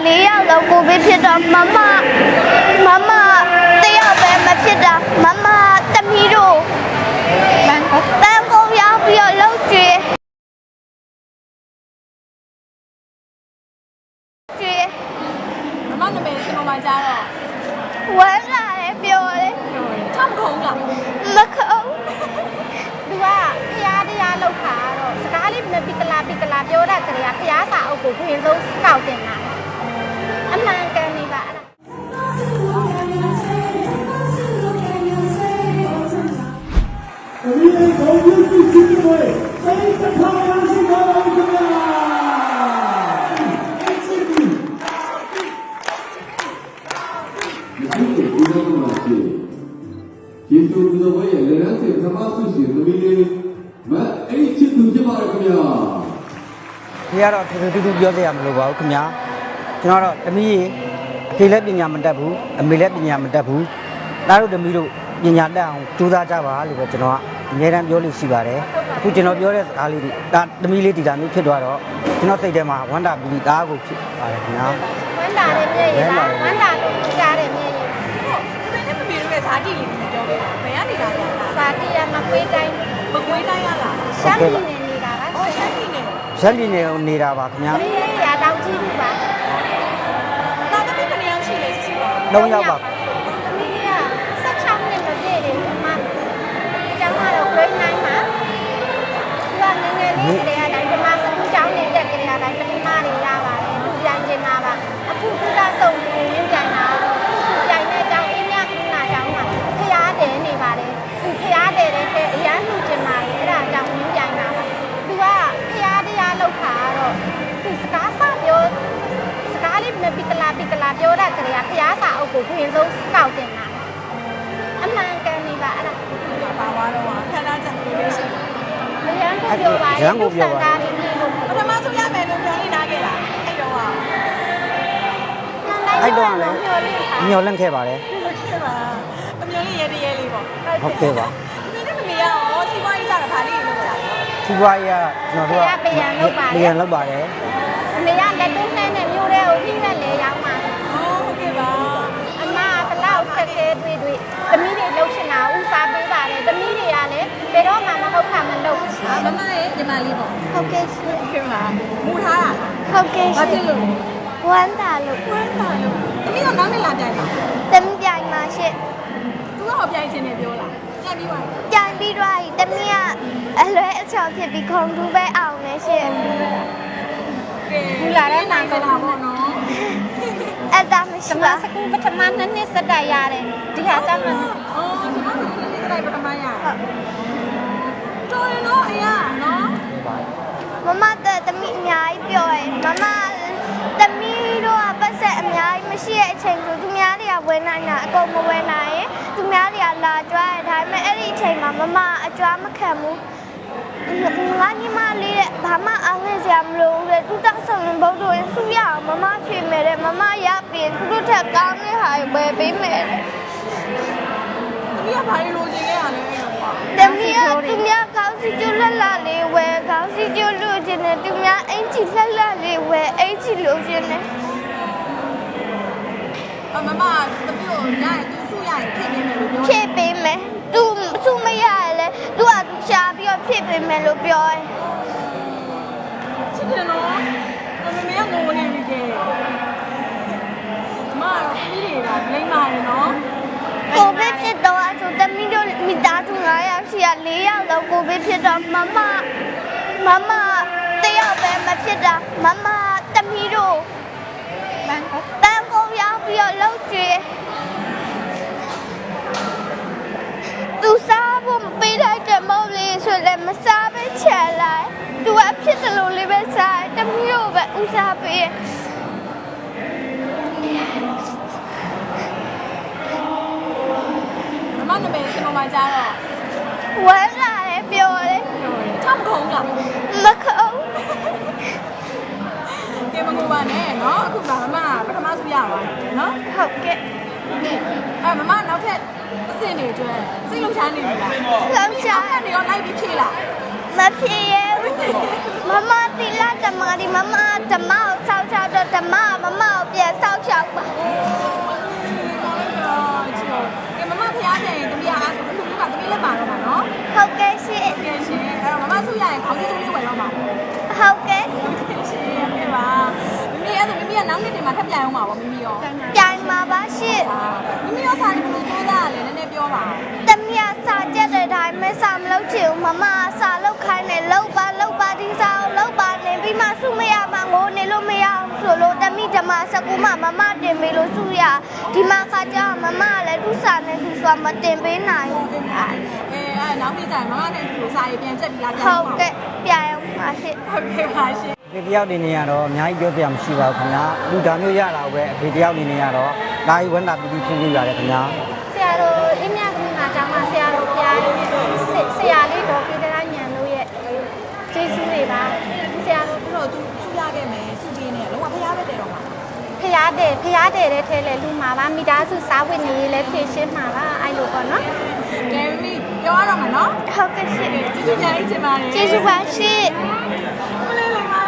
4 ယောက်လုံးကိုဗစ်ဖြစ်တော့မမတယောက်ပဲမဖြစ်တာမမသမီးတို့တန်ကုန်ရောက်ပြီးတော့လှုပ်ကြွေမမနာမည်စင်ပေါ်မှာကြားတော့ဝမ်းလာတယ်ပြောတယ်ချောက်ခုံးလားမခုံးသူကဖျားတရားလောက်ခါတော့စကားလေးမပီတလာပြောတာကလေးကဖျားစာအုပ်ကိုခွင်ဆုံးကောက်တင်လာအမှန်ကန်နေပါအဲ့ဒါဒီနေ့ကောင်းကျိုးရှိတဲ့ဘယ်တစ်ခါမှမရှိပါဘူးခင်ဗျာကျေးဇူးတော်ရဲ့လက်ရစေဓမ္မဆုရှင်သမီးလေးမအဲ့ချစ်သူဖြစ်ပါရခင်ဗျာဒီကတော့တူတူပြောစရာမလိုပါဘူးခင်ဗျာကျွန်တော်တော့တမီးရေအဖေလည်းပညာမတတ်ဘူးအမေလည်းပညာမတတ်ဘူးသားတို့တမီးတို့ပညာတတ်အောင်ကြိုးစားကြပါလို့ပဲကျွန်တော်ကအများတန်းပြောလို့ရှိပါတယ်အခုကျွန်တော်ပြောတဲ့စကားလေးတွေဒါတမီးလေးဒီတာမျိုးဖြစ်သွားတော့ကျွန်တော်စိတ်ထဲမှာဝမ်းတာပြီးသားကိုဖြစ်ပါတယ်ခင်ဗျာဝမ်းတာတဲ့မြေကြီးပါဝမ်းတာကိုကြားတဲ့မြေကြီးမင်းနဲ့မပြေလို့ဇာတိလေးပြောပေးပါဘယ်ကနေလာလဲဇာတိရမကွေးတိုင်းရလားရှမ်းပြည်နယ်နေတာပါအော်ရှမ်းပြည်နယ်နေတာပါခင်ဗျာဒီရတောင်ကြီးဘူးပါဒါတမီးကနေရောက်ရှိလေစစ်စစ်ပါ3 ယောက်ပါသမီးက16နှစ်မပြည့်တယ်အမကျောင်းကတော့ grade 9မှာသူကငယ်လေးတွေကတိုင်းဓမ္မစကူကျောင်းနေတဲ့ကလေးကတိုင်းပထမနေရပါတယ်သူပြန်ကျင်တာပါအခုသူကစုံနေရင်းပြန်လာတော့သူပြန်တဲ့ကျောင်းအင်းမြကနာကျောင်းမှာဖျားတယ်နေပါတယ်သူဖျားတယ်တဲ့အရန်လူကျင်ပါတယ်အဲ့ဒါကြောင့်ရင်းပြန်လာပါသူကဖျားတရားလောက်ခါတော့သူစကားစပြောစကားလေးမပီတလာပြောတာကလေးကဖျားစာအုပ်ကိုခွင်ဆုံးကောက်တင်လာအမှန်ကန်နေပါအဲ့ဒါပါသွားတော့ခန္ဓာချက်ပြေးလို့ရှိတယ်ရန်ကိုပြောပါရန်ကိုပြောပါပထမဆုံးရမယ်လို့ပြောနေတာခဲ့လားအဲ့တော့လည်းညှော်လင့်ခဲ့ပါတယ်အမျိုးလေးရဲတရဲလေးပေါ့ဟုတ်ကဲ့ပါဒီနေ့မမေရောစီးပွားရေးကြတာဗာလေးလို့ကြားတယ်စီးပွားရေးကကျွန်တော်တို့ကပြန်လုပ်ပါတယ်အမေကလက်တွန်းနဲ့မျိုးတွေကိုပြီးနဲ့လေရောက်မှာဟုတ်ကဲ့ပါအမကဘလောက်ခက်ခဲတွေ့သမီးတွေလှုပ်ရှင်တာဥစားပေးပါတယ်သမီးတွေကလည်းဘယ်တော့မှမဟုတ်တာမလုပ်ဘူးမမရဲ့ညီမလေးပေါ့ဟုတ်ကဲ့ရှင်ခင်ဗျာမူထားတာဟုတ်ကဲ့ရှင်ဘာဖြစ်လို့ဝမ်းတာလို့သမီးကနောက်နေ့လာကြိုင်ပါသမီးပြိုင်မှာရှင်သူကတော့ပြိုင်ရှင်နေပြောလားကြိုင်ပြီးသွားပြီပြိုင်ပြီးသွားပြီသမီးကအလွဲအချော်ဖြစ်ပြီးခုံတူပဲအောင်နေရှင်ဘူလာတဲ့နိုင်စတာပေါ့နော်အဲ့ဒါမရှိပါစကူပထမနှစ်စက်တက်ရတယ်ဒီဟာကျမှအော်ဒီမှာနှစ်စက်ပထမရဟုတ်တော်ရနော်အရာနော်မမသမီးအများကြီးပြောတယ်မမသမီးတို့ကပတ်ဆက်အများကြီးမရှိတဲ့အချိန်ဆိုသူများတွေကဝယ်နိုင်တာအကုန်မဝယ်နိုင်ရင်သူများတွေကလာကြွားတယ်ဒါပေမဲ့အဲ့ဒီအချိန်မှာမမအကြွားမခံဘူးငါညီမလေးတဲ့ဘာမှအားငယ်စရာမလိုဘူးလေသူတောက်ဆောင်ဘုတ်တို့ဆူရအောင်မမဖြစ်မယ်တဲ့မမရပြီသူတို့ထက်ကောင်းတဲ့ဟာပဲပေးမယ်တဲ့သမီးကဘာလို့လိုချင်ခဲ့ရလဲအဲ့တော့သမီးကသူများကောင်းစီကျလှလှလေးဝယ်ကောင်းစီကျလို့ချင်တယ်သူများအင်ချီလှလှလေးဝယ်အင်ချီလို့ချင်တယ်မမသမီးကိုရရင်သူဆူရရင်ဖြစ်နေမယ်လို့ပြောဖြစ်ပေးမယ်သူသူမရလေသူကရှာပြီးတော့ဖြစ်ပေးမယ်လို့ပြောတယ်ချစ်တယ်နော်မမေကငိုနေပြီကဲမသမီးတွေကလိမ့်ပါရဲ့နော်ကိုဗစ်ဖြစ်တော့အဆိုသမီးတို့မိသားစု9 ယောက်ရှိရ4 ယောက်တော့ကိုဗစ်ဖြစ်တော့မမတယောက်ပဲမဖြစ်တာမမသမီးတို့တန်ကုန်ရောက်ပြီးတော့လှုပ်ကြွေသူစားဖို့ပေးလိုက်တဲ့မုတ်လေးဆိုလည်းမစားပဲချန်လိုက်သူကဖြစ်တယ်လို့လေးပဲစားတမီးတို့ပဲဥစားပေးမနာမည်စင်ပေါ်မှာကြားတော့ဝမ်းလာတယ်ပြောတယ်ချောက်ခုံးလားမခုံးကဲမငိုပါနဲ့နော်အခုကမမပထမဆုံးရပါနော်ဟုတ်ကဲ့မမနောက်ထပ်အစင်တွေကျွဲစိတ်လုံရှားနေပြီလားလုံရှားနေရောလိုက်ပြီးဖြေလားမဖြေရဘူးမမတိလာတမဒီမမဓမ္မကိုဆောက်တော့ဓမ္မမမကိုပြ လောက်ပါ ကဲမမဖျားပြန်ရင်တမီးအားဆိုအခုကတမီးလက်ပါတော့မှာနော် ဟုတ်ကဲ့ရှင် ကဲရှင်အဲ့တော့မမဆုရရင်ခေါင်းစည်းစိုးလေးဝယ်တော့မှာ ဟုတ်ကဲ့ ရှင်ကဲပါမိမိအဲ့ဆိုမိမိကနောက်နေ့တင်မှာထပ်ပြန်အောင်ပါဗောမိမိရော ပြိုင်မှာပါရှင် မိမိရောစာနေဘလို့ကြိုးစားရလဲနည်းနည်းပြောပါ တမီးကစာကြက်တဲ့တိုင်းမဲစာမလုပ်ချင်ဘူးမမကစာလုပ်ခိုင်းတယ်လုပ်ပါဒီစာကိုလုပ်ပါနေပြီးမှစုမရမှငိုနေလို့မရအောင်ဆိုလို့တမီးဓမ္မစကူမမမတင်ပေးလို့စုရဒီမှာခါကျမမကလည်းသူ့စာနဲ့သူဆိုတာမတင်ပေးနိုင်ဘူး အဲ့နောက်နေ့ကျရင်မမနဲ့ဒီစာရေးပြန်ချက်ပြီးလာပြန် ဟုတ်ကဲ့ပြိုင်အောင်ပါရှင် ဟုတ်ကဲ့ပါရှင် ဒီတယောက်နေနေရတော့အများကြီးပြောပြမရှိပါဘူးခင်ဗျာလူဒါမျိုးရတာပဲအဖေတယောက်နေနေရတော့ဒါကြီးဝန္တာပီပီဖြူဖြူရတယ်ခင်ဗျာ ဆရာတို့အင်းမြကမနာကျောင်းမှာဆရာတို့ဖျားလေးဆရာလေးတော့ပြည်တရားညံတို့ရဲ့ကျေးဇူးတွေပါဆရာတို့ တို့သူဆုရခဲ့မယ်ဆုပေးနေလုံးဝဖျားပဲတဲ့တော့မှာ ဖျားတဲ့တဲ့ထဲလေလူမှာပါမိသားစုစားဝင်နေလေဖြည့်ရှင်းမှာပါအဲ့လိုပေါ့နော် ကဲမိပြောရတော့မှာနော် ဟုတ်ကဲ့ရှင် ကျေးဇူးများကြီးတင်ပါတယ် ကျေးဇူးပါရှင် မလေးလေးပါ